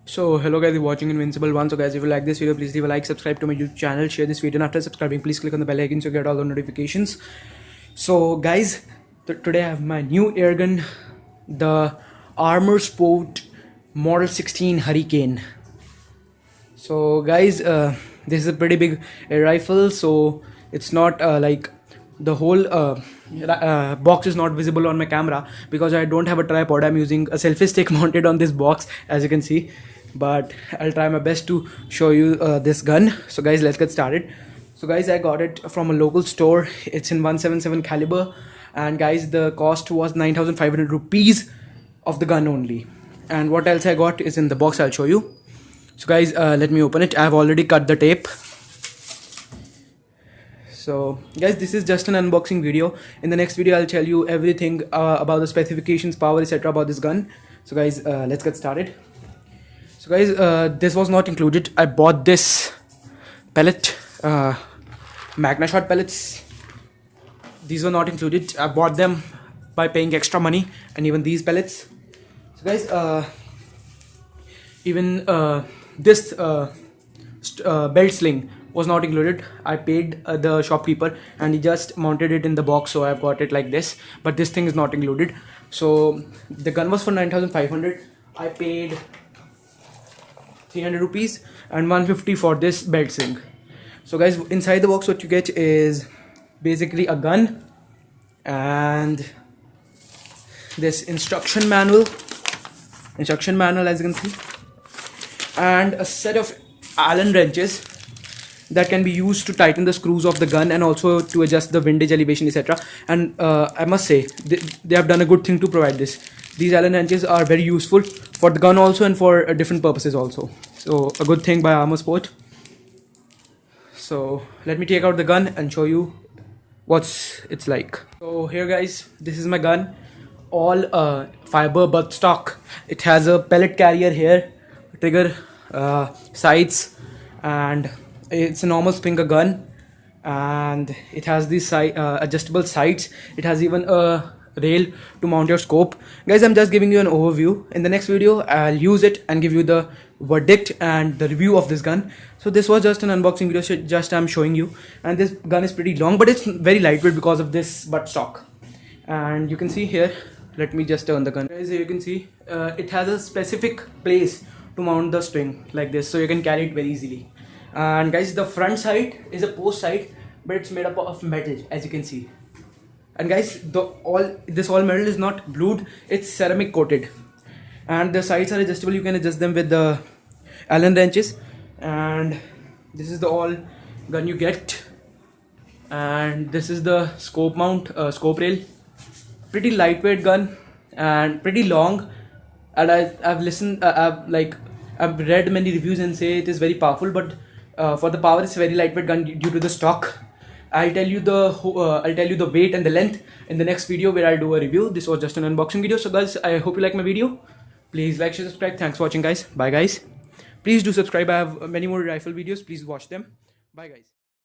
So hello guys, you're watching Invincible 1. So guys, if you like this video, please leave a like, subscribe to my YouTube channel, share this video, and after subscribing, please click on the bell icon so you get all the notifications. So guys, today I have my new airgun, the AARMR Sport Model 16 Hurricane. So guys, this is a pretty big air rifle, so it's not like the whole box is not visible on my camera because I don't have a tripod. I'm using a selfie stick mounted on this box, as you can see, but I'll try my best to show you this gun. So guys, let's get started. So guys, I got it from a local store. It's in 177 caliber, and guys, the cost was 9,500 rupees of the gun only. And what else I got is in the box. I'll show you. So guys, let me open it. I've already cut the tape. So guys, this is just an unboxing video. In the next video, I'll tell you everything about the specifications, power, etc. about this gun. So guys, let's get started. So guys, this was not included. I bought this pellet, Magna shot pellets. These were not included. I bought them by paying extra money, and even these pellets. So guys, even this belt sling was not included. I paid the shopkeeper and he just mounted it in the box, so I've got it like this, but this thing is not included. So the gun was for 9,500. I paid 300 rupees and 150 for this belt sling. So guys, inside the box what you get is basically a gun and this instruction manual as you can see, and a set of Allen wrenches that can be used to tighten the screws of the gun and also to adjust the windage, elevation, etc. And I must say they have done a good thing to provide this. These Allen wrenches are very useful for the gun also and for different purposes also. So a good thing by AARMR Sport. So let me take out the gun and show you what's it's like. So here guys, this is my gun, all fiber buttstock. It has a pellet carrier here, trigger, sights, and it's a normal Springer gun, and it has these adjustable sights. It has even a rail to mount your scope. Guys, I'm just giving you an overview. In the next video, I'll use it and give you the verdict and the review of this gun. So this was just an unboxing video, so just I'm showing you. And this gun is pretty long, but it's very lightweight because of this buttstock. And you can see here, let me just turn the gun. Guys, here you can see it has a specific place to mount the string like this, so you can carry it very easily. And guys, the front sight is a post sight, but it's made up of metal, as you can see. And guys, this all metal is not blued, it's ceramic coated. And the sights are adjustable. You can adjust them with the Allen wrenches. And this is the all gun you get. And this is the scope mount, scope rail. Pretty lightweight gun and pretty long. And I've read many reviews and say it is very powerful, but for the power, it's a very lightweight gun due to the stock. I'll tell you the weight and the length in the next video where I'll do a review. This was just an unboxing video. So guys, I hope you like my video. Please like, share, subscribe. Thanks for watching guys. Bye guys. Please do subscribe. I have many more rifle videos. Please watch them. Bye guys.